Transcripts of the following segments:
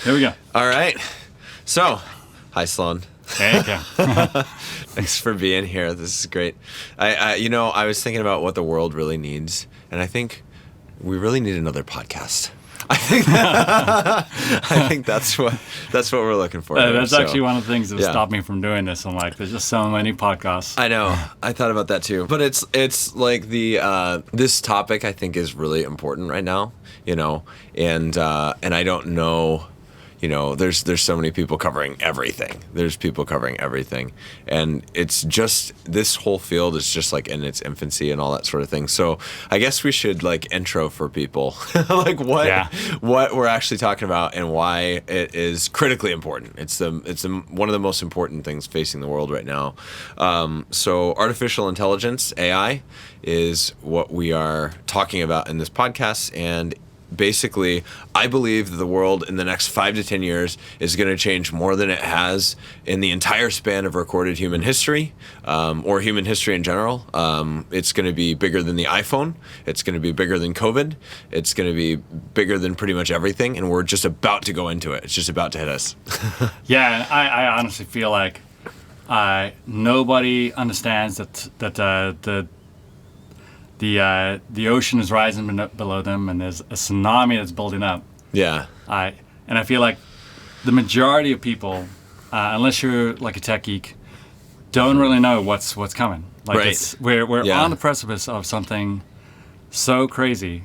Here we go. All right. So, hi, Sloan. Hey, Cam. Thanks for being here. This is great. I was thinking about what the world really needs, and I think we really need another podcast. I think that's what we're looking for. That's actually one of the things that stopped me from doing this. I'm like, there's just so many podcasts. I know. I thought about that too. But it's like this topic I think is really important right now, and I don't know. There's so many people covering everything. There's people covering everything. And it's just, this whole field is just like in its infancy and all that sort of thing. So I guess we should intro for people, like what we're actually talking about and why it is critically important. It's one of the most important things facing the world right now. So artificial intelligence, AI, is what we are talking about in this podcast. And basically, I believe that the world in the next 5 to 10 years is going to change more than it has in the entire span of recorded human history, or human history in general. It's going to be bigger than the iPhone. It's going to be bigger than COVID. It's going to be bigger than pretty much everything, and we're just about to go into it. It's just about to hit us. Yeah, I honestly feel like nobody understands that the ocean is rising below them, and there's a tsunami that's building up. Yeah. And I feel like the majority of people, unless you're like a tech geek, don't really know what's coming. Like right. We're on the precipice of something so crazy,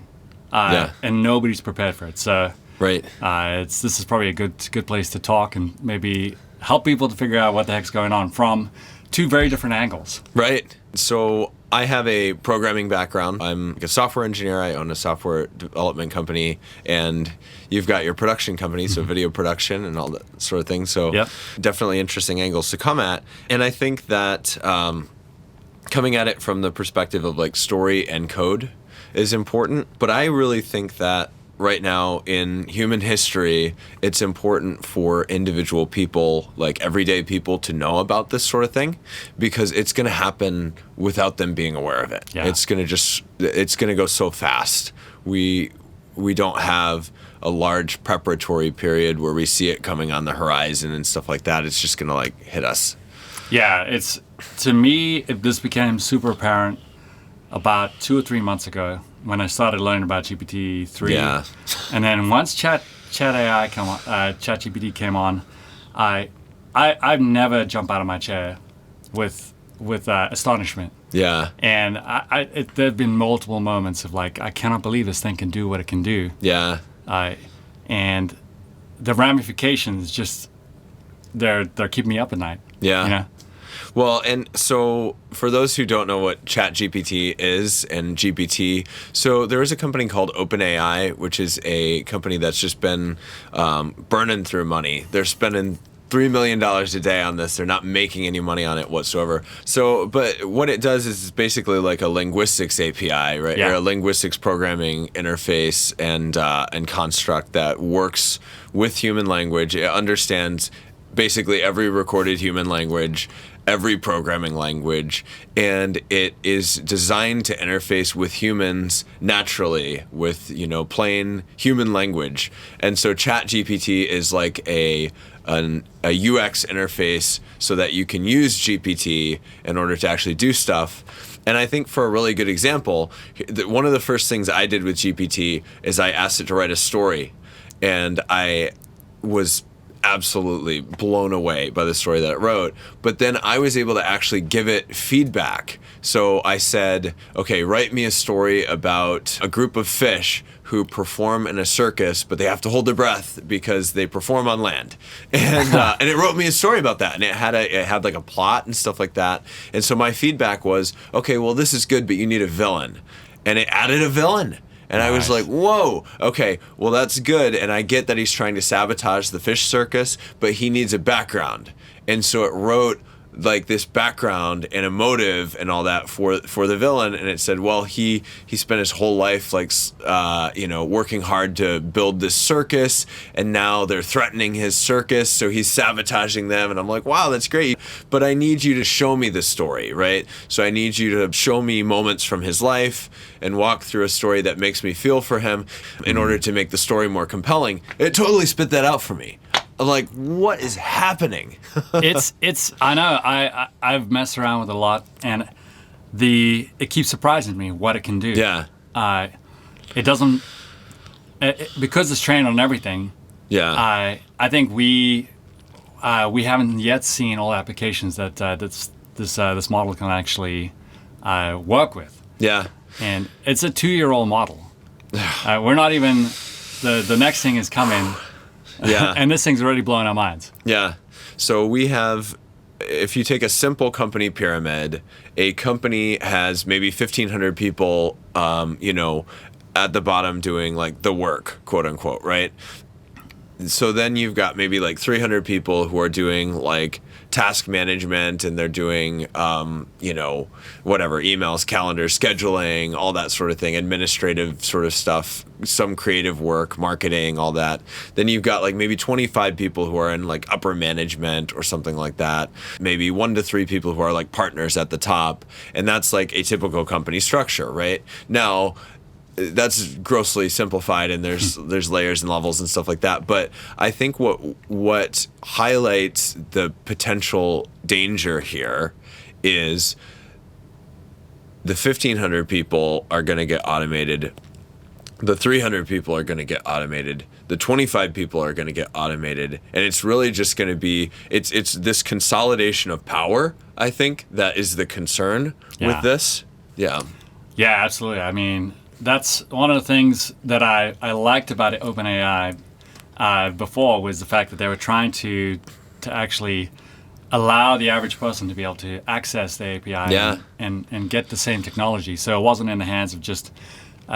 and nobody's prepared for it. So right. This is probably a good place to talk and maybe help people to figure out what the heck's going on from two very different angles. Right. So I have a programming background. I'm a software engineer. I own a software development company, and you've got your production company, so video production and all that sort of thing. So definitely interesting angles to come at. And I think that coming at it from the perspective of story and code is important. But I really think that right now in human history, it's important for individual people, everyday people, to know about this sort of thing, because it's going to happen without them being aware of it. Yeah. It's going to go so fast. We don't have a large preparatory period where we see it coming on the horizon and stuff like that. It's just going to hit us. Yeah, to me, this became super apparent about 2 or 3 months ago when I started learning about GPT-3. Yeah. And then once ChatGPT came on, I've never jumped out of my chair with astonishment. Yeah. And there have been multiple moments of I cannot believe this thing can do what it can do. Yeah. And the ramifications just they're keeping me up at night. Yeah. Well, and so for those who don't know what ChatGPT is and GPT, so there is a company called OpenAI, which is a company that's just been burning through money. They're spending $3 million a day on this. They're not making any money on it whatsoever. So, but what it does is it's basically like a linguistics API, right? Yeah. Or a linguistics programming interface and construct that works with human language. It understands basically every recorded human language, every programming language, and it is designed to interface with humans naturally with, plain human language. And so ChatGPT is like a UX interface so that you can use GPT in order to actually do stuff. And I think for a really good example, one of the first things I did with GPT is I asked it to write a story, and I was absolutely blown away by the story that it wrote. But then I was able to actually give it feedback. So I said, okay, write me a story about a group of fish who perform in a circus, but they have to hold their breath because they perform on land. And and it wrote me a story about that, and it had a plot and stuff like that. And so my feedback was, okay, well, this is good, but you need a villain. And it added a villain. And nice. I was like, whoa, okay, well, that's good. And I get that he's trying to sabotage the fish circus, but he needs a background. And so it wrote like this background and a motive and all that for the villain, and it said, well, he spent his whole life like working hard to build this circus, and now they're threatening his circus, so he's sabotaging them. And I'm like, wow, that's great, but I need you to show me the story, right? So I need you to show me moments from his life and walk through a story that makes me feel for him in order to make the story more compelling. It totally spit that out for me. I'm like, what is happening? it's I know I've messed around with it a lot, and it keeps surprising me what it can do. Yeah. It doesn't because it's trained on everything. Yeah. I think we haven't yet seen all applications that this model can actually work with. Yeah. And it's a 2-year-old model. We're not even the next thing is coming. Yeah. And this thing's already blowing our minds. Yeah. So we have, if you take a simple company pyramid, a company has maybe 1,500 people, at the bottom doing like the work, quote unquote, right? So then you've got maybe like 300 people who are doing like task management, and they're doing, whatever, emails, calendars, scheduling, all that sort of thing, administrative sort of stuff, some creative work, marketing, all that. Then you've got like maybe 25 people who are in like upper management or something like that. Maybe 1 to 3 people who are like partners at the top. And that's like a typical company structure, right? Now, that's grossly simplified, and there's layers and levels and stuff like that. But I think what highlights the potential danger here is the 1,500 people are going to get automated. The 300 people are going to get automated. The 25 people are going to get automated. And it's really just going to be, it's this consolidation of power, I think, that is the concern with this. Yeah. Yeah, absolutely. I mean, that's one of the things that I liked about OpenAI before, was the fact that they were trying to actually allow the average person to be able to access the API and get the same technology. So it wasn't in the hands of just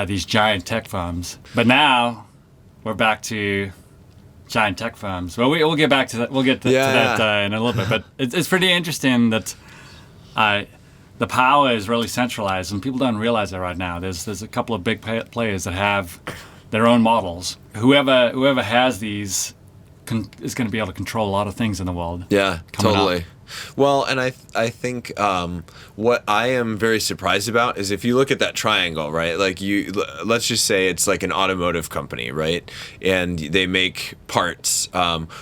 these giant tech firms. But now we're back to giant tech firms. Well, we'll get back to that. We'll get to that in a little bit. But it's pretty interesting that the power is really centralized, and people don't realize that right now. There's a couple of big players that have their own models. Whoever has these is going to be able to control a lot of things in the world. Yeah, totally. Well, and I think what I am very surprised about is if you look at that triangle, right? Like let's just say it's like an automotive company, right? And they make parts.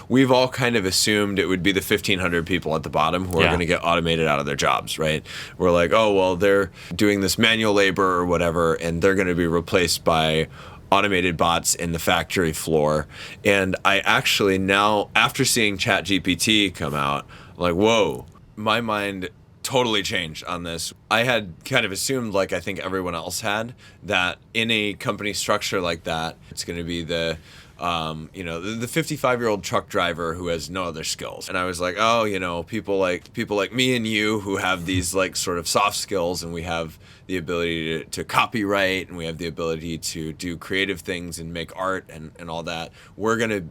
We've all kind of assumed it would be the 1,500 people at the bottom who are going to get automated out of their jobs, right? We're like, oh, well, they're doing this manual labor or whatever, and they're going to be replaced by automated bots in the factory floor. And I actually now, after seeing ChatGPT come out, like, whoa, my mind totally changed on this. I had kind of assumed, like I think everyone else had, that in a company structure like that, it's going to be the 55-year-old truck driver who has no other skills. And I was like, oh, people like me and you who have these like sort of soft skills, and we have the ability to copyright, and we have the ability to do creative things and make art and all that. We're gonna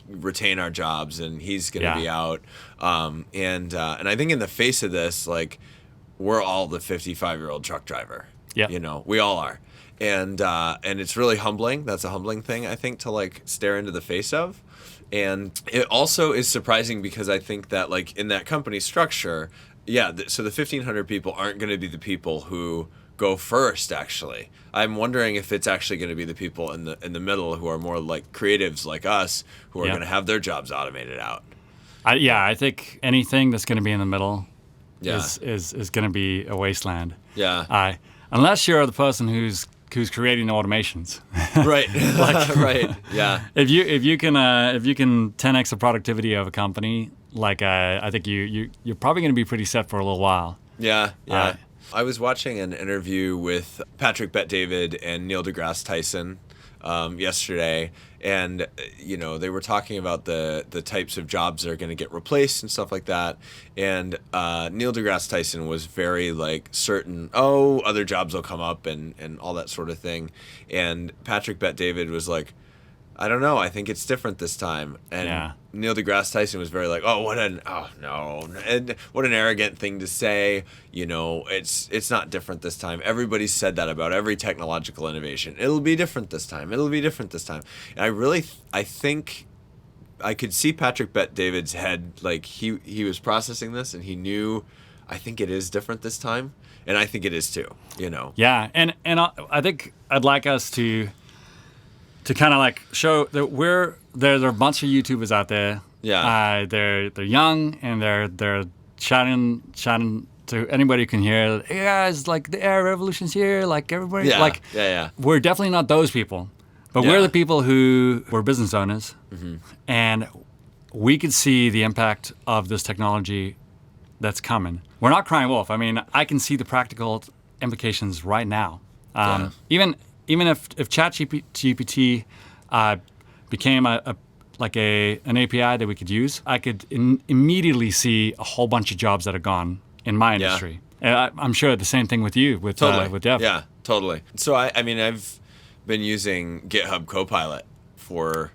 retain our jobs, and he's gonna be out. And I think in the face of this, like, we're all the 55-year-old truck driver. Yeah. We all are. And it's really humbling. That's a humbling thing, I think, to like stare into the face of. And it also is surprising because I think that like in that company structure, so the 1,500 people aren't going to be the people who go first, actually. I'm wondering if it's actually going to be the people in the middle who are more like creatives like us, who are going to have their jobs automated out. I think anything that's going to be in the middle is going to be a wasteland. Yeah. Unless you're the person who's creating the automations. Right. Right. Yeah. If you can 10x the productivity of a company, like I think you're probably going to be pretty set for a little while. Yeah. Yeah. I was watching an interview with Patrick Bet-David and Neil deGrasse Tyson yesterday, and they were talking about the types of jobs that are going to get replaced and stuff like that. And Neil deGrasse Tyson was very like certain, other jobs will come up and all that sort of thing. And Patrick Bet-David was like, I don't know. I think it's different this time. And Neil deGrasse Tyson was very like, what an arrogant thing to say. You know, it's not different this time. Everybody's said that about every technological innovation. It'll be different this time. It'll be different this time. And I think I could see Patrick Bet-David's head, like he was processing this and he knew, I think it is different this time. And I think it is too, you know. Yeah, and I think I'd like us to kind of like show that there's a bunch of YouTubers out there. Yeah. They're young and they're shouting to anybody who can hear. Hey guys, like the AI revolution's here. Like everybody. Yeah. We're definitely not those people, but we're the people who were business owners, and we could see the impact of this technology that's coming. We're not crying wolf. I mean, I can see the practical implications right now. Even if ChatGPT became an API that we could use, I could immediately see a whole bunch of jobs that are gone in my industry. And I'm sure the same thing with you, with Dev. Yeah, totally. So I mean, I've been using GitHub Copilot for,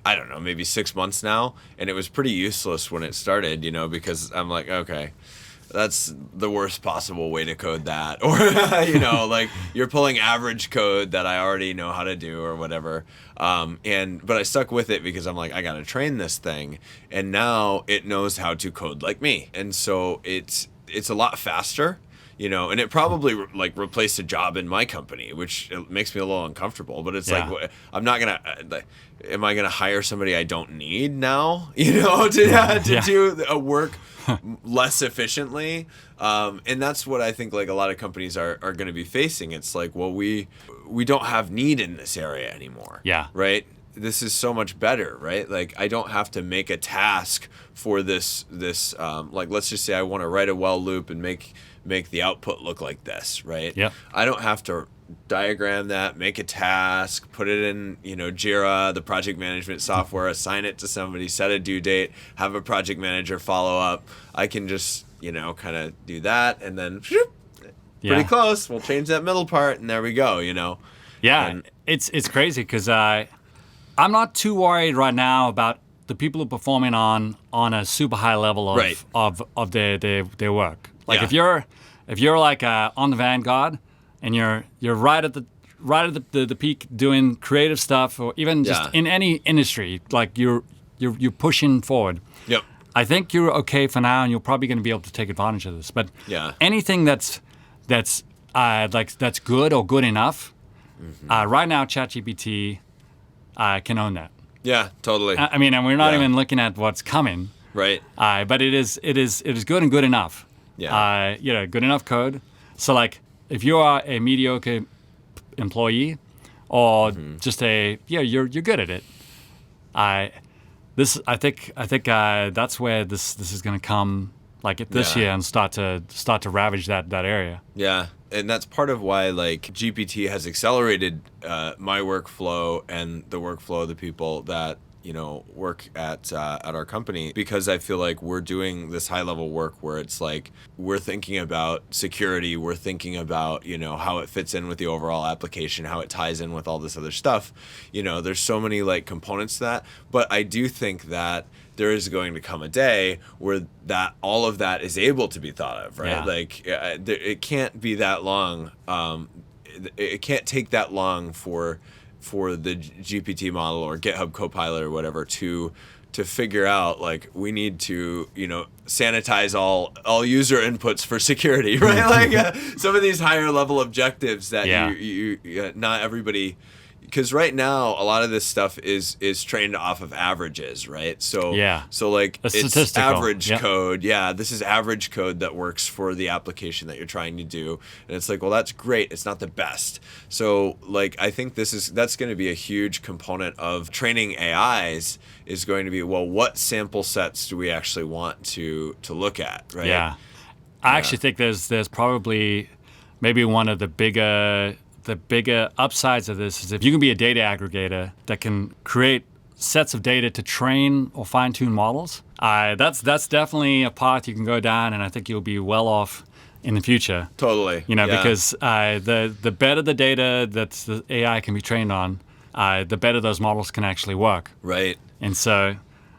I don't know, maybe 6 months now, and it was pretty useless when it started, you know, because I'm like, okay, that's the worst possible way to code that. Or, you know, like you're pulling average code that I already know how to do or whatever. But I stuck with it because I'm like, I got to train this thing. And now it knows how to code like me. And so it's a lot faster, you know, and it probably like replaced a job in my company, which it makes me a little uncomfortable. But it's like, I'm not going to, am I going to hire somebody I don't need now, you know, to do a work less efficiently? And that's what I think like a lot of companies are going to be facing. It's like, well, we don't have need in this area anymore. Yeah. Right. This is so much better, right? Like I don't have to make a task for this like, let's just say I want to write a while loop and make the output look like this, right? Yeah. I don't have to diagram that, make a task, put it in, you know, Jira, the project management software, assign it to somebody, set a due date, have a project manager follow up. I can just, you know, kind of do that and then pretty close. We'll change that middle part and there we go, you know. Yeah, and it's crazy because I'm not too worried right now about the people who are performing on a super high level of their work. Like if you're like on the vanguard and you're right at the peak doing creative stuff, or even just in any industry, like you're pushing forward. Yep. I think you're okay for now, and you're probably going to be able to take advantage of this. But anything that's good or good enough, right now ChatGPT can own that. Yeah, totally. I mean, and we're not even looking at what's coming. Right. But it is good and good enough. Yeah. Good enough code. So like, if you are a mediocre employee, or just you're good at it. I think that's where this is going to come like this year and start to ravage that area. Yeah. And that's part of why like GPT has accelerated my workflow and the workflow of the people that, you know, work at our company, because I feel like we're doing this high level work where it's like we're thinking about security, we're thinking about, you know, how it fits in with the overall application, how it ties in with all this other stuff. You know, there's so many like components to that, but I do think that there is going to come a day where that all of that is able to be thought of, right? Yeah. Like it can't be that long. It can't take that long for the GPT model or GitHub Copilot or whatever to figure out like we need to, you know, sanitize all user inputs for security, right? Like some of these higher level objectives that you not everybody. Because right now, a lot of this stuff is trained off of averages, right? So like it's average code. Yeah, this is average code that works for the application that you're trying to do. And it's like, well, that's great. It's not the best. So like, I think that's going to be a huge component of training AIs is going to be, well, what sample sets do we actually want to look at, right? Yeah. I actually think there's probably maybe one of the bigger upsides of this is if you can be a data aggregator that can create sets of data to train or fine-tune models. That's definitely a path you can go down, and I think you'll be well off in the future. Totally. You know, because the better the data that the AI can be trained on, the better those models can actually work. Right. And so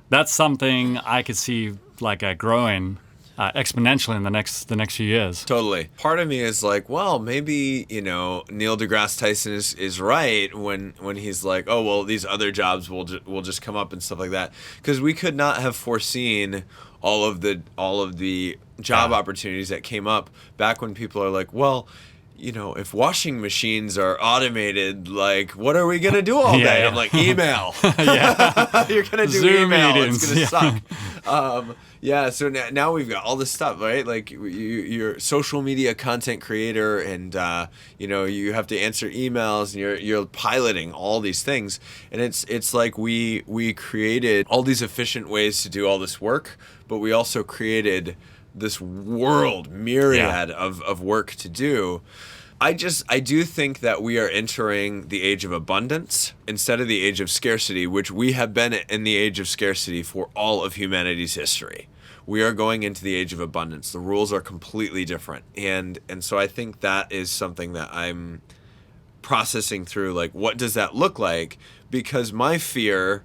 that's something I could see like growing exponentially in the next few years. Totally. Part of me is like, well, maybe, Neil deGrasse Tyson is right when he's like, oh, well, these other jobs will just come up and stuff like that. Because we could not have foreseen all of the job opportunities that came up back when people are like, well, if washing machines are automated, like, what are we going to do all day? Yeah. I'm like, email. You're going to do Zoom email. meetings. It's going to suck. So now we've got all this stuff, right? Like, you're a social media content creator, and, you have to answer emails, and you're piloting all these things. And it's like we created all these efficient ways to do all this work, but we also created this myriad of work to do. I do think that we are entering the age of abundance instead of the age of scarcity, which we have been in the age of scarcity for all of humanity's history. We are going into the age of abundance. The rules are completely different. And so I think that is something that I'm processing through, like, what does that look like? Because my fear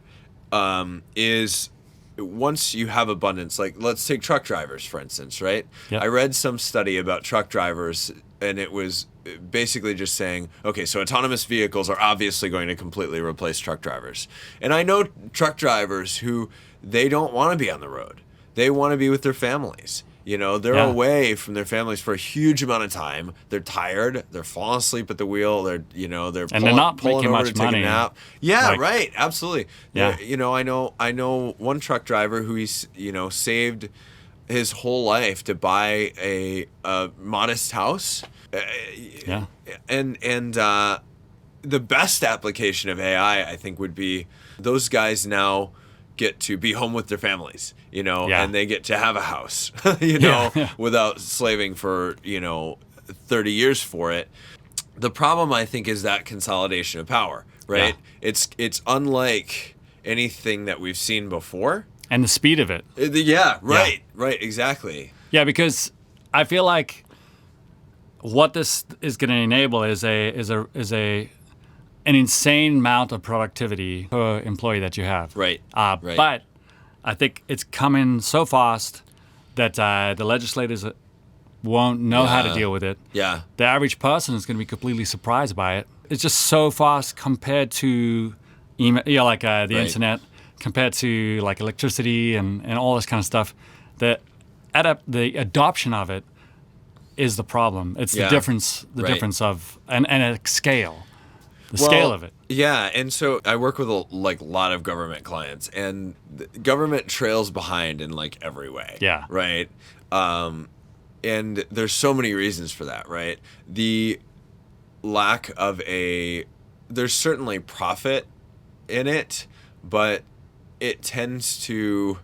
is once you have abundance, like let's take truck drivers, for instance, right? Yep. I read some study about truck drivers, and it was basically just saying, okay, so autonomous vehicles are obviously going to completely replace truck drivers. And I know truck drivers who, they don't want to be on the road. They want to be with their families. They're away from their families for a huge amount of time. They're tired. They're falling asleep at the wheel. They're not pulling making over much to take money. a nap. Yeah, right. Absolutely. Yeah. I know one truck driver who saved his whole life to buy a modest house. And the best application of AI, I think, would be those guys now get to be home with their families, and they get to have a house, without slaving for, 30 years for it. The problem, I think, is that consolidation of power, right? Yeah. It's unlike anything that we've seen before. And the speed of it. Right, exactly. Yeah, because I feel like what this is going to enable is an insane amount of productivity per employee that you have. Right. But I think it's coming so fast that the legislators won't know how to deal with it. Yeah. The average person is going to be completely surprised by it. It's just so fast compared to email, the internet, compared to like electricity and all this kind of stuff. The adoption of it is the problem. It's the difference of and a scale. Scale of it. Yeah, and so I work with a lot of government clients, and the government trails behind in like every way. Yeah. Right. And there's so many reasons for that, right? The lack of there's certainly profit in it, but it tends to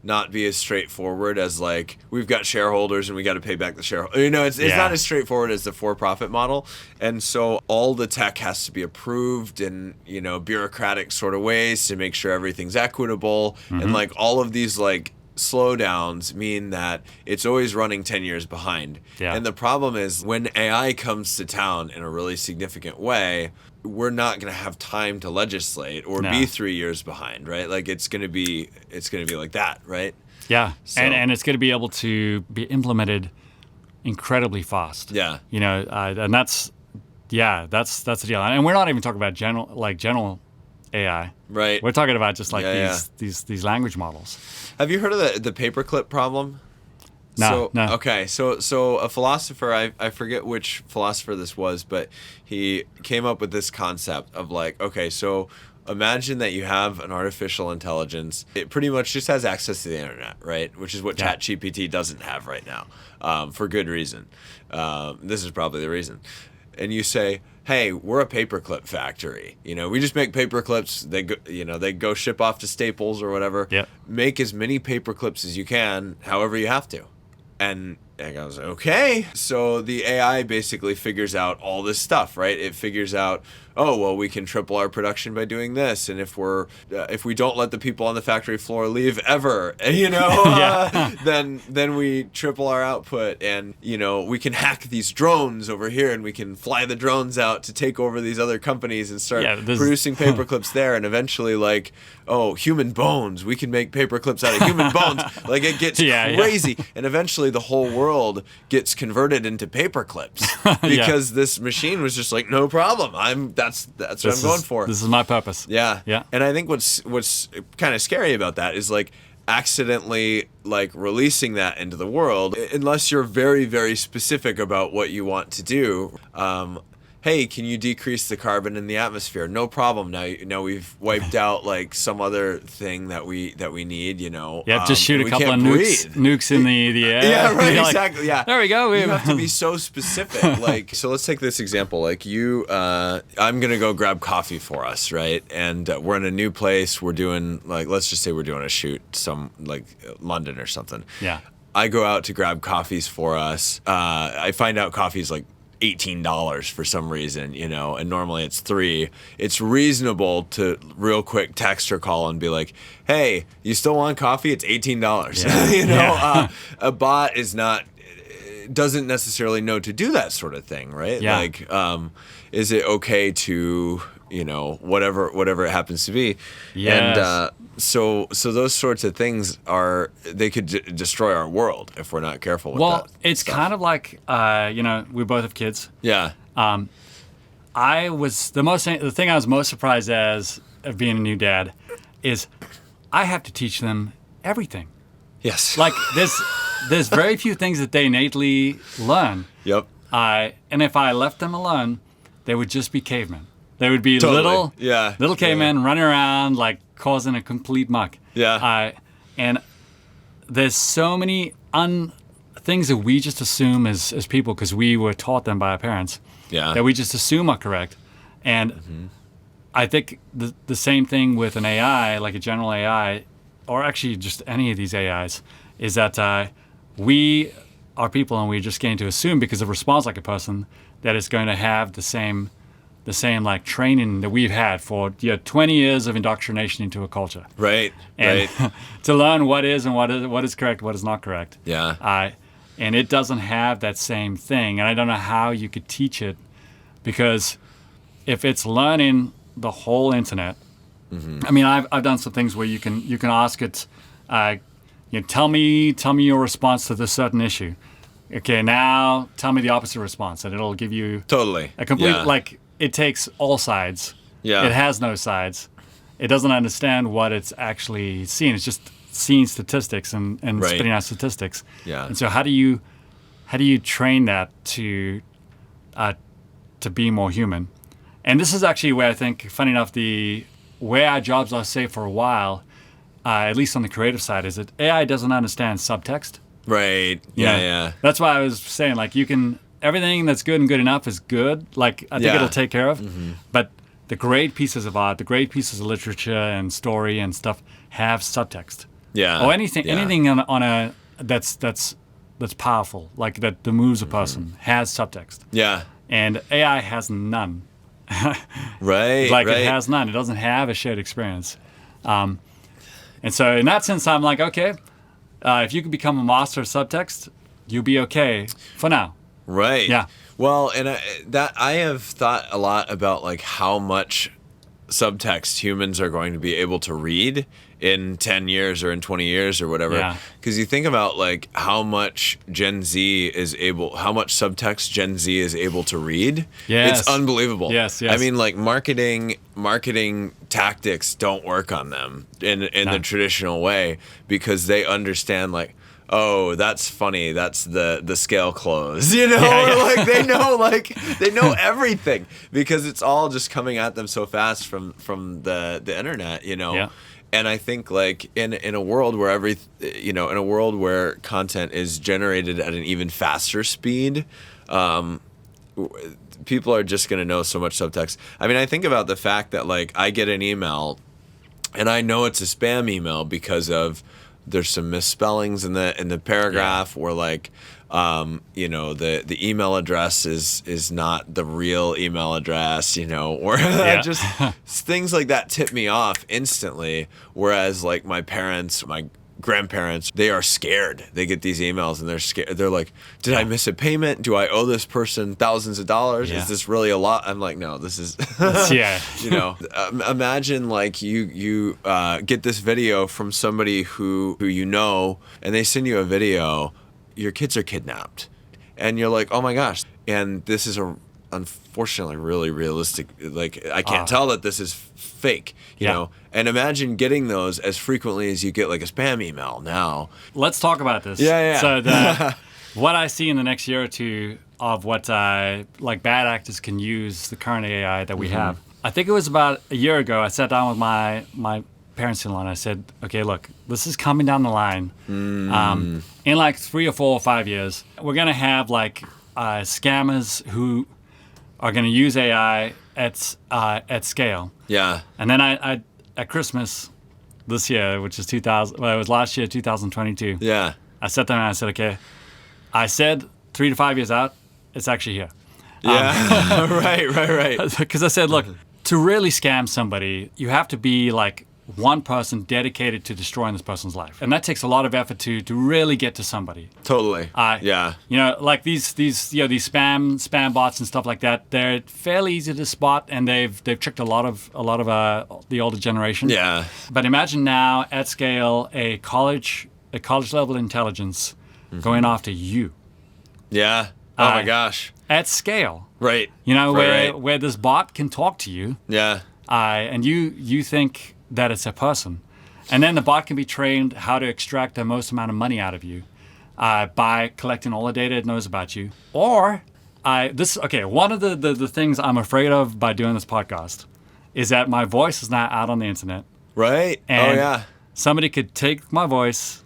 not be as straightforward as like we've got shareholders and we got to pay back the shareholder. It's not as straightforward as the for-profit model, and so all the tech has to be approved in bureaucratic sort of ways to make sure everything's equitable, and like all of these like slowdowns mean that it's always running 10 years behind. Yeah. And the problem is when AI comes to town in a really significant way, we're not going to have time to legislate or be 3 years behind, right? Like it's going to be like that, right? Yeah. So, and it's going to be able to be implemented incredibly fast. Yeah. And that's the deal. And we're not even talking about general AI. Right. We're talking about just like these language models. Have you heard of the paperclip problem? No. Okay, so a philosopher, I forget which philosopher this was, but he came up with this concept of like, okay, so imagine that you have an artificial intelligence. It pretty much just has access to the internet, right? Which is what ChatGPT doesn't have right now, for good reason. This is probably the reason. And you say, hey, we're a paperclip factory. We just make paperclips. They go ship off to Staples or whatever. Yep. Make as many paperclips as you can, however you have to. And I goes, okay. So the AI basically figures out all this stuff, right? It figures out, oh, well, we can triple our production by doing this, and if we don't let the people on the factory floor leave ever, then we triple our output, and we can hack these drones over here, and we can fly the drones out to take over these other companies and start producing paper clips there, and eventually human bones, we can make paper clips out of human bones. Like, it gets crazy, and eventually the whole world gets converted into paper clips because this machine was just like, no problem, that's what I'm going for. This is my purpose. Yeah. And I think what's kind of scary about that is like accidentally like releasing that into the world, unless you're very, very specific about what you want to do. Hey, can you decrease the carbon in the atmosphere? No problem. Now we've wiped out like some other thing that we need. Just shoot a couple of nukes in the air. Yeah, right. Exactly. Yeah. There we go. You have to be so specific. Like, so let's take this example. Like I'm gonna go grab coffee for us, right? And we're in a new place. We're doing let's just say we're doing a shoot, some like London or something. Yeah. I go out to grab coffees for us. I find out coffee's like $18 for some reason, and normally it's $3. It's reasonable to real quick text or call and be like, hey, you still want coffee? It's $18. Yeah. A bot doesn't necessarily know to do that sort of thing, right? Yeah. Like, is it okay to, whatever it happens to be? Yes. And so those sorts of things they could destroy our world if we're not careful with that. Well, it's kind of like, we both have kids. Yeah. The thing I was most surprised of being a new dad is I have to teach them everything. Yes. Like there's very few things that they innately learn. Yep. And if I left them alone, they would just be cavemen. They would be Totally. little cavemen running around like causing a complete muck. Yeah. And there's so many things that we just assume as people because we were taught them by our parents. Yeah. That we just assume are correct. And I think the same thing with an AI, like a general AI, or actually just any of these AIs, is that we are people and we're just getting to assume because it responds like a person that it's going to have the same like training that we've had for 20 years of indoctrination into a culture. Right. And to learn what is and what is correct, what is not correct. Yeah. And it doesn't have that same thing. And I don't know how you could teach it because if it's learning the whole internet, I mean, I've done some things where you can ask it, tell me your response to this certain issue. Okay, now tell me the opposite response, and it'll give you a complete it takes all sides. Yeah. It has no sides. It doesn't understand what it's actually seeing. It's just seeing statistics and spitting out statistics. Yeah. And so how do you train that to be more human? And this is actually where I think, funny enough, where our jobs are safe for a while, at least on the creative side, is that AI doesn't understand subtext. Right. Yeah. That's why I was saying, like, everything that's good and good enough is good. Like, I think it'll take care of. But the great pieces of art, the great pieces of literature and story and stuff have subtext. Yeah. Or anything on that's powerful, like that moves a person, has subtext. Yeah. And AI has none. Right. It has none. It doesn't have a shared experience. And so in that sense, I'm like, okay, if you can become a master of subtext, you'll be okay for now. Right. Yeah. Well, and I have thought a lot about like how much subtext humans are going to be able to read in 10 years or in 20 years or whatever. Yeah. Because you think about like how much subtext Gen Z is able to read. Yes. It's unbelievable. Yes. I mean, like marketing tactics don't work on them in the traditional way because they understand like, oh, that's funny. That's the scale closed, Like they know everything because it's all just coming at them so fast from the internet, Yeah. And I think like in a world where in a world where content is generated at an even faster speed, people are just going to know so much subtext. I mean, I think about the fact that like I get an email and I know it's a spam email because of there's some misspellings in the paragraph or like You know, the email address is not the real email address, you know, or just things like that tip me off instantly. Whereas like my parents, my grandparents, they are scared. They get these emails and they're scared. They're like, did I miss a payment? Do I owe this person thousands of dollars? Is this really a lot? I'm like, no, this is, you know, imagine like you get this video from somebody who you know, and they send you a video, your kids are kidnapped, and you're like, oh my gosh. And this is unfortunately really realistic. Like, I can't tell that this is fake, you know? And imagine getting those as frequently as you get like a spam email now. Let's talk about this. Yeah. So what I see in the next year or two of what like bad actors can use the current AI that we have. I think it was about a year ago, I sat down with my parents-in-law and I said, okay, look, this is coming down the line. In like 3 or 4 or 5 years, we're going to have like scammers who are going to use AI at scale. Yeah. And then I at Christmas this year, which is it was last year, 2022. Yeah. I sat there and I said, okay, I said 3 to 5 years out, it's actually here. Yeah. Right. Because I said, look, to really scam somebody, you have to be like one person dedicated to destroying this person's life. And that takes a lot of effort to really get to somebody. Totally. Yeah. You know, like these spam bots and stuff like that, they're fairly easy to spot, and they've tricked a lot of the older generation. Yeah. But imagine now at scale a college level intelligence going after you. Yeah. Oh my gosh. At scale. Right. You know, where this bot can talk to you. Yeah. And you think that it's a person. And then the bot can be trained how to extract the most amount of money out of you by collecting all the data it knows about you. Or, one of the things I'm afraid of by doing this podcast is that my voice is now out on the internet. Right. And somebody could take my voice,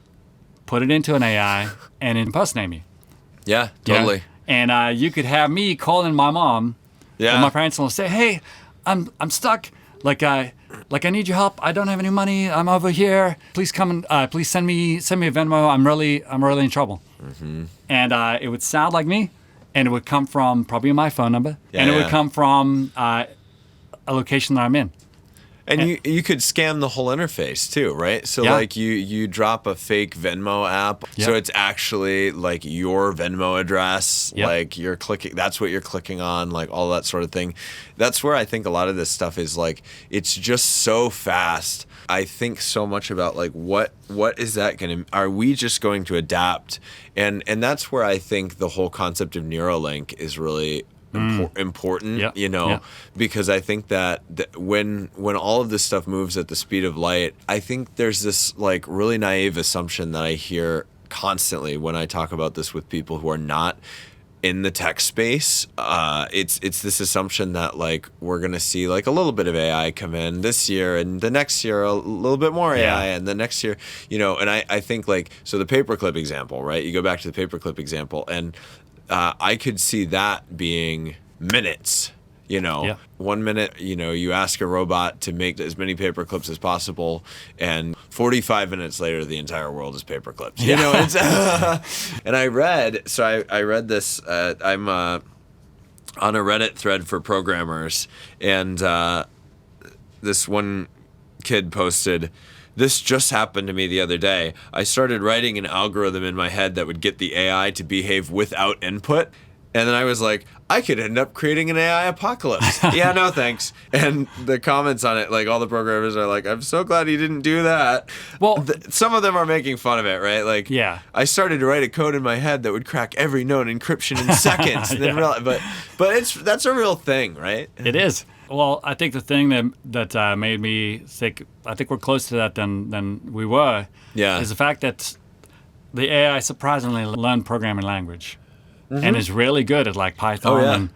put it into an AI, and impersonate me. Yeah, totally. You know? And you could have me calling my mom. Yeah. And my parents will say, hey, I'm stuck. Like I need your help. I don't have any money. I'm over here. Please come and please send me a Venmo. I'm really in trouble. Mm-hmm. And it would sound like me, and it would come from probably my phone number, and it would come from a location that I'm in. And you could scam the whole interface too, right? So like you drop a fake Venmo app, so it's actually like your Venmo address, like you're clicking, that's what you're clicking on, like all that sort of thing. That's where I think a lot of this stuff is like, it's just so fast. I think so much about like what is that are we just going to adapt? And that's where I think the whole concept of Neuralink is really important, you know, because I think that when all of this stuff moves at the speed of light, I think there's this like really naive assumption that I hear constantly when I talk about this with people who are not in the tech space. It's this assumption that like we're gonna see like a little bit of AI come in this year, and the next year a little bit more AI, and the next year, you know, and I think like, so the paperclip example, right? You go back to the paperclip example, and I could see that being minutes, you know. 1 minute, you know, you ask a robot to make as many paper clips as possible, and 45 minutes later, the entire world is paper clips. You know, it's and I read this, I'm on a Reddit thread for programmers, and this one kid posted, "This just happened to me the other day. I started writing an algorithm in my head that would get the AI to behave without input. And then I was like, I could end up creating an AI apocalypse." Yeah, no thanks. And the comments on it, like all the programmers are like, I'm so glad he didn't do that. Well, some of them are making fun of it, right? Like, I started to write a code in my head that would crack every known encryption in seconds. And then but that's a real thing, right? It is. Well, I think the thing that made me think, I think we're closer to that than we were, is the fact that the AI surprisingly learned programming language, and is really good at like Python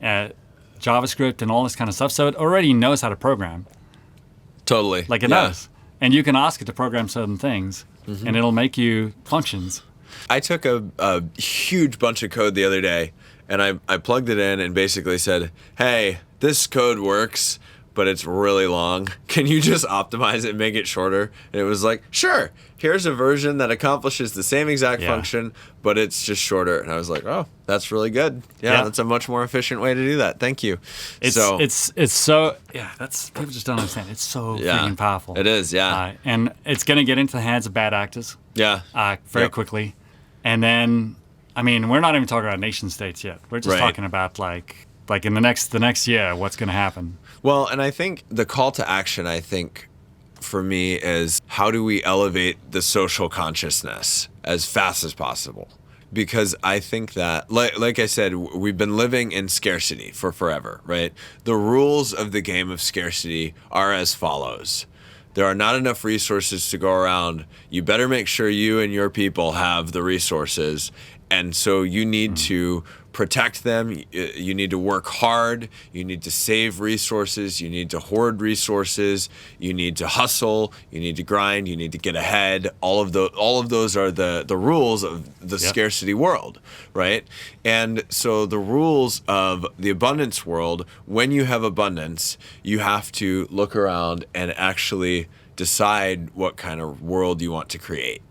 and JavaScript and all this kind of stuff. So it already knows how to program. Totally. Like it knows. And you can ask it to program certain things, and it'll make you functions. I took a huge bunch of code the other day, and I plugged it in and basically said, hey, this code works, but it's really long. Can you just optimize it and make it shorter? And it was like, sure, here's a version that accomplishes the same exact function, but it's just shorter. And I was like, oh, that's really good. Yeah, that's a much more efficient way to do that. Thank you. It's so that's people just don't understand. It's so freaking powerful. It is, yeah. And it's going to get into the hands of bad actors. Yeah. Very quickly. And then, I mean, we're not even talking about nation states yet. We're just talking about like in the next year, what's going to happen. Well, and I think the call to action, I think, for me is how do we elevate the social consciousness as fast as possible? Because I think that, like I said, we've been living in scarcity for forever, right? The rules of the game of scarcity are as follows. There are not enough resources to go around. You better make sure you and your people have the resources. And so you need to protect them. You need to work hard. You need to save resources. You need to hoard resources. You need to hustle. You need to grind. You need to get ahead. All of those are the rules of the scarcity world, right? And so the rules of the abundance world, when you have abundance, you have to look around and actually decide what kind of world you want to create,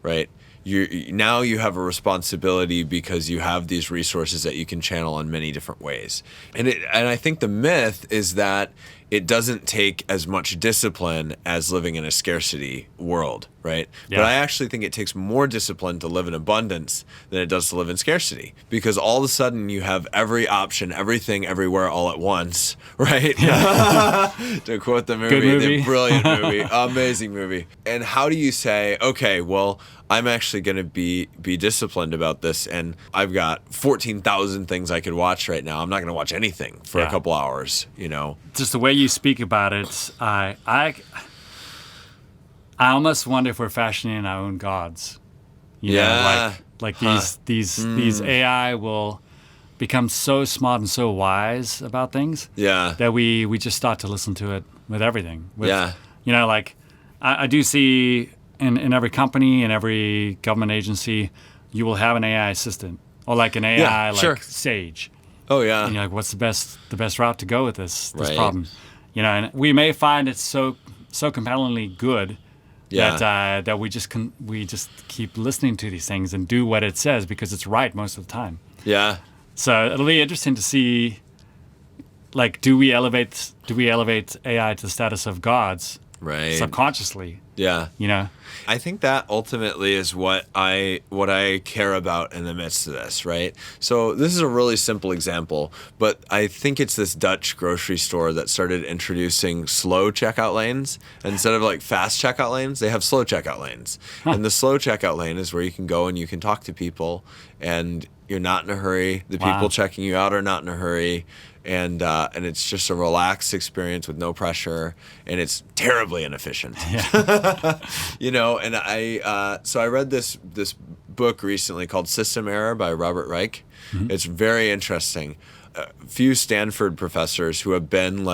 right? Now you have a responsibility because you have these resources that you can channel in many different ways. And I think the myth is that it doesn't take as much discipline as living in a scarcity world, right? Yeah. But I actually think it takes more discipline to live in abundance than it does to live in scarcity, because all of a sudden you have every option, everything, everywhere, all at once, right? Yeah. To quote the movie, the brilliant movie, amazing movie. And how do you say, okay, well, I'm actually going to be disciplined about this, and I've got 14,000 things I could watch right now. I'm not going to watch anything for a couple hours, you know? Just the way you speak about it, I almost wonder if we're fashioning our own gods. You know, like these AI will become so smart and so wise about things that we just start to listen to it with everything. You know, like I do see in every company, in every government agency, you will have an AI assistant or like an AI sage. Oh yeah. And you're like, what's the best route to go with this problem? You know, and we may find it so compellingly good that we just keep listening to these things and do what it says because it's right most of the time. Yeah. So it'll be interesting to see, like, do we elevate AI to the status of gods subconsciously? Yeah. You know? I think that ultimately is what I care about in the midst of this, right? So this is a really simple example, but I think it's this Dutch grocery store that started introducing slow checkout lanes. Instead of like fast checkout lanes, they have slow checkout lanes. And the slow checkout lane is where you can go and you can talk to people and you're not in a hurry. The people checking you out are not in a hurry. And it's just a relaxed experience with no pressure, and it's terribly inefficient. Yeah. You know, and so I read this book recently called System Error by Robert Reich. Mm-hmm. It's very interesting. A few Stanford professors who have been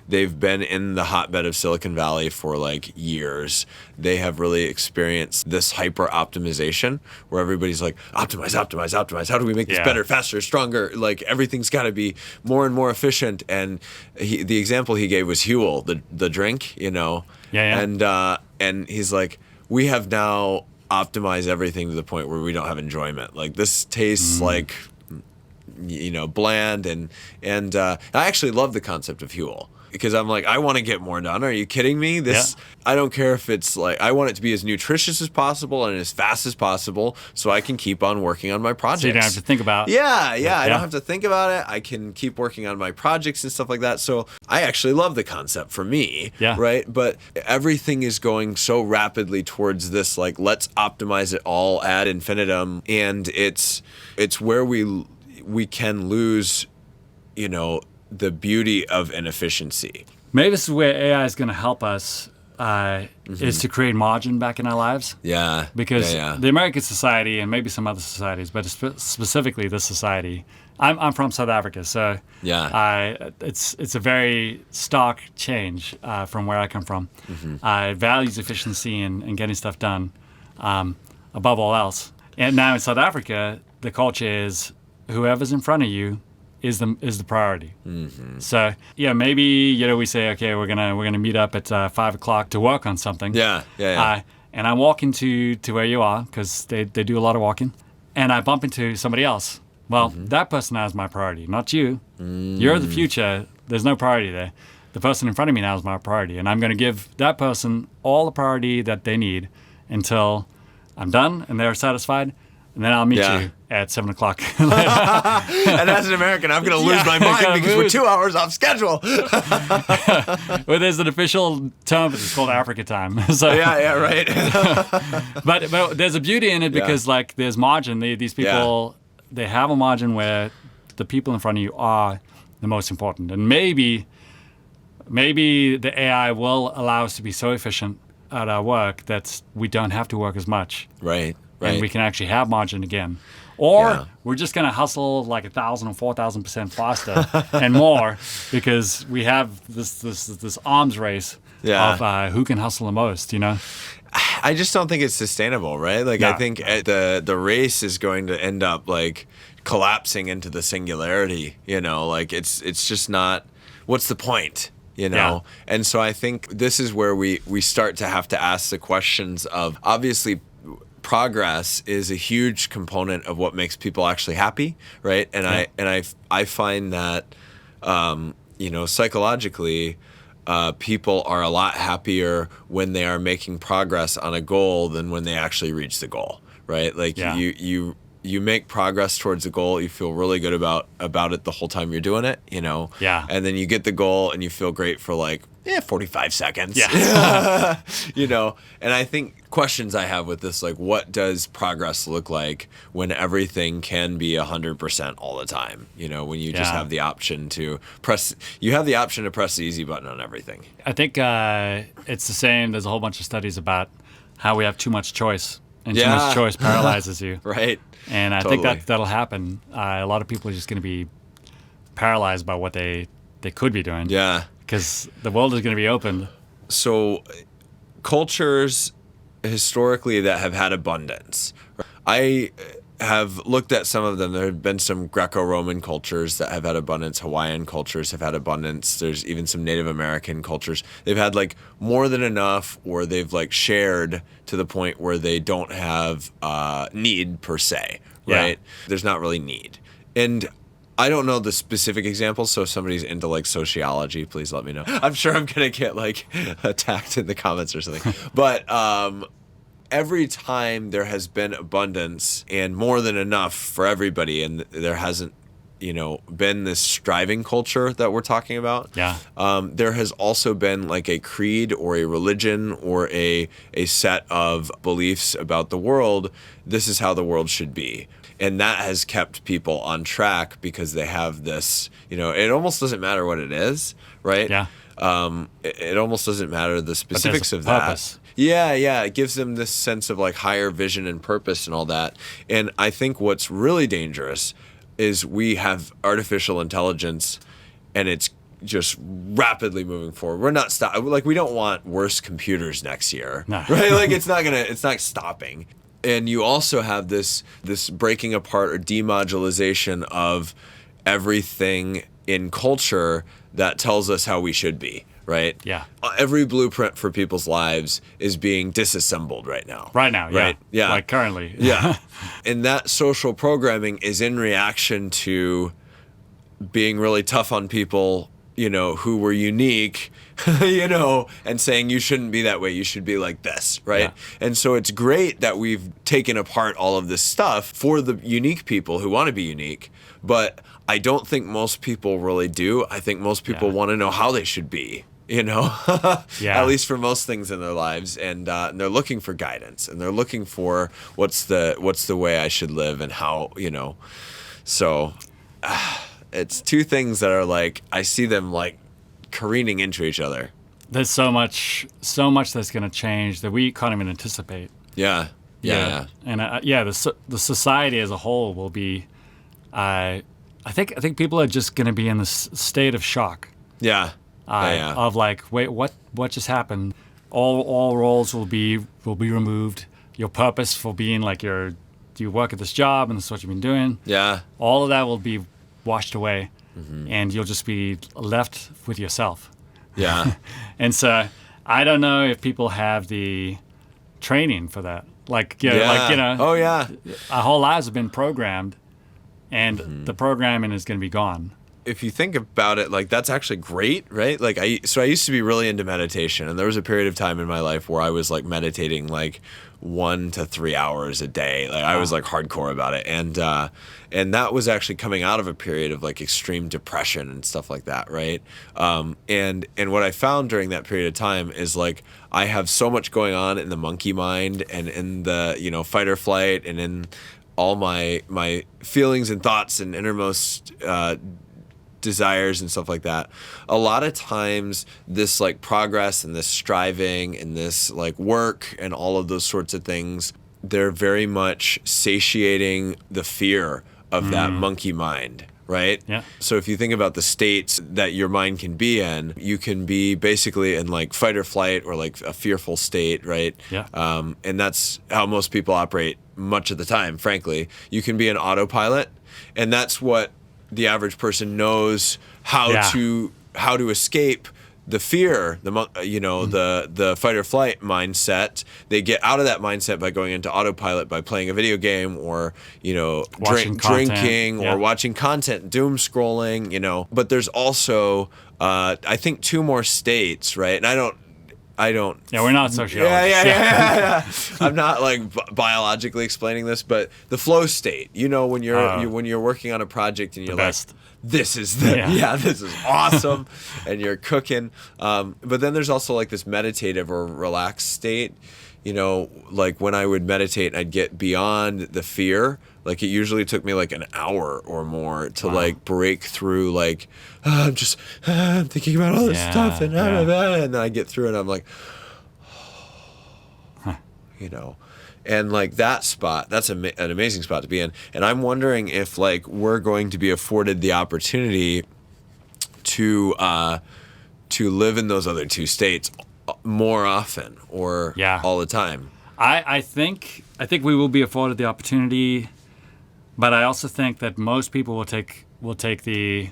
they've been in the hotbed of Silicon Valley for like years. They have really experienced this hyper optimization where everybody's like, optimize. How do we make this better, faster, stronger? Like everything's got to be more and more efficient. And the example he gave was Huel, the drink, you know. Yeah. And he's like, we have now optimized everything to the point where we don't have enjoyment. Like this tastes like, you know, bland, and I actually love the concept of Huel because I'm like, I want to get more done. Are you kidding me? I don't care if it's like, I want it to be as nutritious as possible and as fast as possible so I can keep on working on my projects. So you don't have to think about it. I don't have to think about it. I can keep working on my projects and stuff like that. So I actually love the concept for me, right? But everything is going so rapidly towards this, like, let's optimize it all ad infinitum, and it's where we can lose, you know, the beauty of inefficiency. Maybe this is where AI is going to help us, is to create margin back in our lives. Yeah. Because the American society, and maybe some other societies, but specifically this society, I'm from South Africa, so it's a very stark change from where I come from. Mm-hmm. Values efficiency and getting stuff done above all else. And now in South Africa, the culture is whoever's in front of you is the priority. So yeah, maybe we say, okay, we're gonna meet up at 5 o'clock to work on something. Yeah. And I walk into where you are because they do a lot of walking, and I bump into somebody else. Well, that person now is my priority, not you. You're the future. There's no priority there. The person in front of me now is my priority, and I'm going to give that person all the priority that they need until I'm done and they're satisfied, and then I'll meet you at 7 o'clock. And as an American, I'm going to lose my mind because we're 2 hours off schedule. Well, there's an official term, it's called Africa time. So, yeah, right. but there's a beauty in it because like there's margin. These people, they have a margin where the people in front of you are the most important, and maybe the AI will allow us to be so efficient at our work that we don't have to work as much. Right. And we can actually have margin again. Or we're just going to hustle like 1,000 or 4,000% faster and more because we have this arms race of who can hustle the most, I just don't think it's sustainable, right? Like, I think the race is going to end up like collapsing into the singularity, like it's just not, what's the point? And so I think this is where we start to have to ask the questions of, obviously progress is a huge component of what makes people actually happy, right? And I find that psychologically people are a lot happier when they are making progress on a goal than when they actually reach the goal, right? Like you make progress towards a goal, you feel really good about it the whole time you're doing it, and then you get the goal and you feel great for like 45 seconds. And I think questions I have with this, like, what does progress look like when everything can be 100% all the time? When you just have the option to press the easy button on everything. I think it's the same. There's a whole bunch of studies about how we have too much choice, and too much choice paralyzes you. Right. And I think that'll happen. A lot of people are just going to be paralyzed by what they could be doing. Yeah. Because the world is going to be opened. So cultures historically that have had abundance, I have looked at some of them. There have been some Greco-Roman cultures that have had abundance. Hawaiian cultures have had abundance. There's even some Native American cultures. They've had like more than enough, or they've like shared to the point where they don't have need per se, right? There's not really need. And I don't know the specific examples, so if somebody's into like sociology, please let me know. I'm sure I'm going to get like attacked in the comments or something. But every time there has been abundance and more than enough for everybody, and there hasn't, been this striving culture that we're talking about. There has also been like a creed or a religion or a set of beliefs about the world. This is how the world should be. And that has kept people on track because they have this, it almost doesn't matter what it is, right? It almost doesn't matter the specifics of that. Purpose. Yeah. It gives them this sense of like higher vision and purpose and all that. And I think what's really dangerous is we have artificial intelligence and it's just rapidly moving forward. We're not we don't want worse computers next year, right? Like it's not stopping. And you also have this breaking apart or demodularization of everything in culture that tells us how we should be, right? Every blueprint for people's lives is being disassembled right now. Right now, right? Like currently. And that social programming is in reaction to being really tough on people, who were unique, and saying you shouldn't be that way, you should be like this, right? And so it's great that we've taken apart all of this stuff for the unique people who want to be unique, but I don't think most people really do. I think most people want to know how they should be, at least for most things in their lives, and they're looking for guidance, and they're looking for what's the way I should live and how, so it's two things that are like, I see them like careening into each other. There's so much that's going to change that we can't even anticipate. Yeah. And the society as a whole will be, I think people are just going to be in this state of shock. Of like, wait, what just happened? All roles will be removed. Your purpose for being like you work at this job and this is what you've been doing. All of that will be washed away, and you'll just be left with yourself. Yeah. And so I don't know if people have the training for that. Like, Oh, yeah. our whole lives have been programmed, and the programming is going to be gone. If you think about it, like, that's actually great, right? Like, I used to be really into meditation, and there was a period of time in my life where I was like meditating like 1 to 3 hours a day. Like, I was like hardcore about it, and that was actually coming out of a period of like extreme depression and stuff like that, right? And what I found during that period of time is like I have so much going on in the monkey mind and in the fight or flight and in all my feelings and thoughts and innermost desires and stuff like that. A lot of times this like progress and this striving and this like work and all of those sorts of things, they're very much satiating the fear of that monkey mind, right? Yeah. So if you think about the states that your mind can be in, you can be basically in like fight or flight or like a fearful state, right? Yeah. And that's how most people operate much of the time, frankly. You can be an autopilot, and that's what the average person knows how to escape the fear, the fight or flight mindset. They get out of that mindset by going into autopilot, by playing a video game or drinking or watching content, doom scrolling. But there's also I think 2 more states, right? And I don't. Yeah, we're not sociologists. Yeah. I'm not like biologically explaining this, but the flow state. When you're working on a project and you're like, this is this is awesome, and you're cooking. But then there's also like this meditative or relaxed state. Like when I would meditate, I'd get beyond the fear. Like it usually took me like an hour or more to like break through. Like I'm just thinking about all this stuff, and then I get through, and I'm like, and like that spot, that's an amazing spot to be in. And I'm wondering if like we're going to be afforded the opportunity to live in those other 2 states more often or all the time. I think we will be afforded the opportunity, but I also think that most people will take the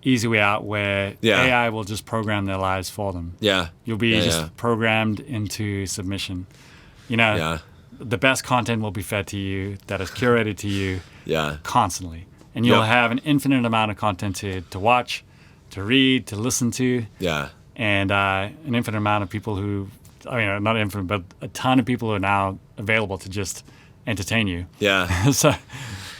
easy way out where AI will just program their lives for them. Yeah. You'll be programmed into submission. The best content will be fed to you that is curated to you constantly. And you'll have an infinite amount of content to watch, to read, to listen to. Yeah. And an infinite amount of people not infinite, but a ton of people are now available to just entertain you. Yeah. So,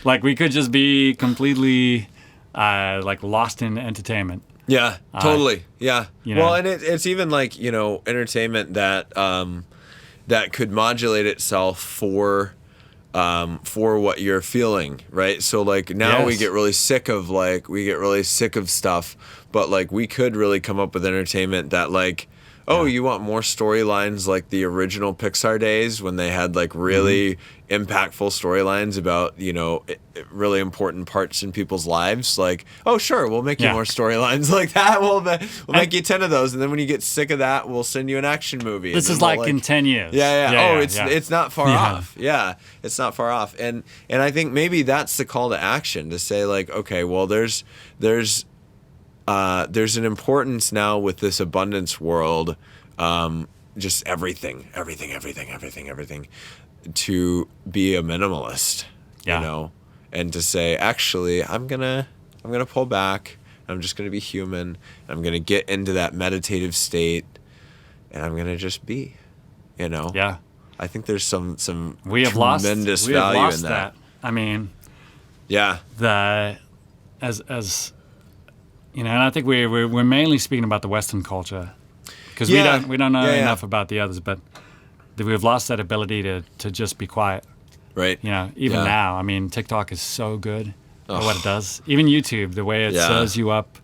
like, we could just be completely, like, lost in entertainment. Yeah, totally. Well, and it's even, like, entertainment that that could modulate itself for what you're feeling, right? So, like, now we get really sick of stuff, but, like, we could really come up with entertainment that, like, you want more storylines like the original Pixar days when they had like really impactful storylines about, really important parts in people's lives. Like, oh, sure, we'll make you more storylines like that. We'll make you 10 of those. And then when you get sick of that, we'll send you an action movie. This is like in 10 years. It's not far off. Yeah, it's not far off. And I think maybe that's the call to action, to say like, okay, well, there's an importance now with this abundance world, just everything, to be a minimalist, and to say, actually, I'm gonna pull back. I'm just gonna be human. I'm gonna get into that meditative state, and I'm gonna just be, Yeah. I think there's some tremendous value in that. I mean, as and I think we're mainly speaking about the Western culture, because we don't know enough about the others, but we've lost that ability to just be quiet. Right. Even now, I mean, TikTok is so good at what it does. Even YouTube, the way it serves you up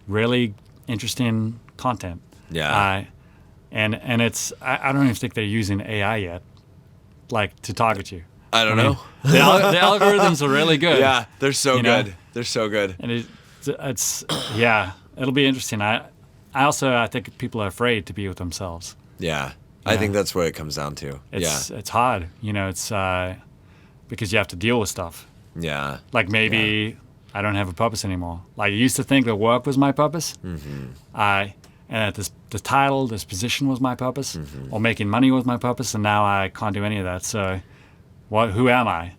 really interesting content. Yeah. And it's I don't even think they're using AI yet, like, to target you. I don't know. The algorithms are really good. Yeah, they're so good. They're so good. And it's it'll be interesting. I think people are afraid to be with themselves. Yeah. I think that's what it comes down to. It's hard. It's because you have to deal with stuff. Yeah. Like maybe I don't have a purpose anymore. Like, I used to think that work was my purpose. And that the title, this position was my purpose, or making money was my purpose, and now I can't do any of that. So, who am I?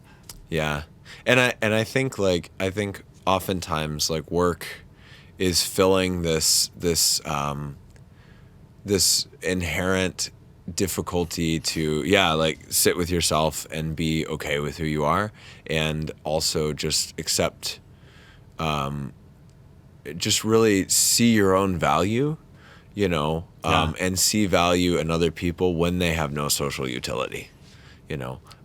Yeah, and I think oftentimes like work is filling this inherent difficulty to like sit with yourself and be okay with who you are, and also just accept, just really see your own value, and see value in other people when they have no social utility.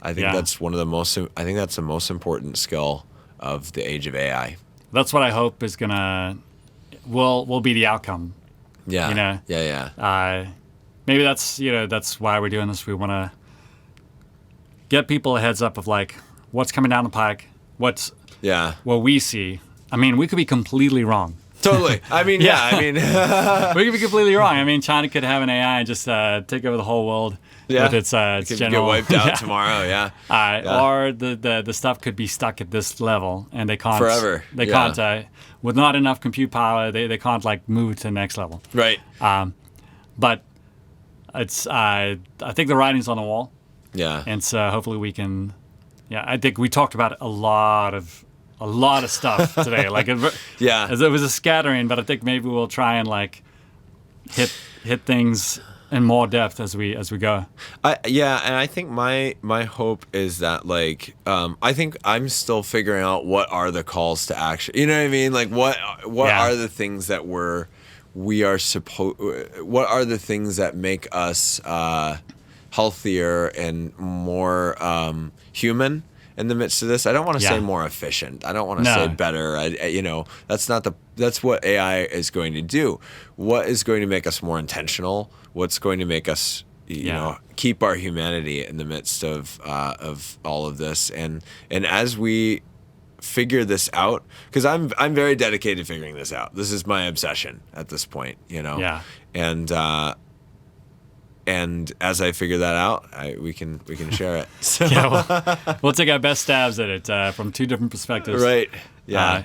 I think that's that's the most important skill of the age of AI. That's what I hope is will be the outcome. Yeah. Maybe that's why we're doing this. We want to get people a heads up of like what's coming down the pike, what we see. I mean, we could be completely wrong. Totally. I mean, we could be completely wrong. I mean, China could have an AI and just take over the whole world with its general. Get wiped out tomorrow. Or the stuff could be stuck at this level and they can't forever. They can't with not enough compute power. They can't like move to the next level. Right. But it's I think the writing's on the wall. Yeah. And so hopefully we can. Yeah, I think we talked about a lot of stuff today. Like it was a scattering, but I think maybe we'll try and like hit things in more depth as we go. And I think my hope is that like I think I'm still figuring out what are the calls to action. You know what I mean? Like what are the things that we are supposed? What are the things that make us healthier and more human in the midst of this? I don't want to say more efficient. I don't want to say better. That's what AI is going to do. What is going to make us more intentional? What's going to make us keep our humanity in the midst of all of this? And as we figure this out, because I'm very dedicated to figuring this out. This is my obsession at this point, Yeah. And as I figure that out, we can share it. So. We'll take our best stabs at it from two different perspectives. Right. Yeah.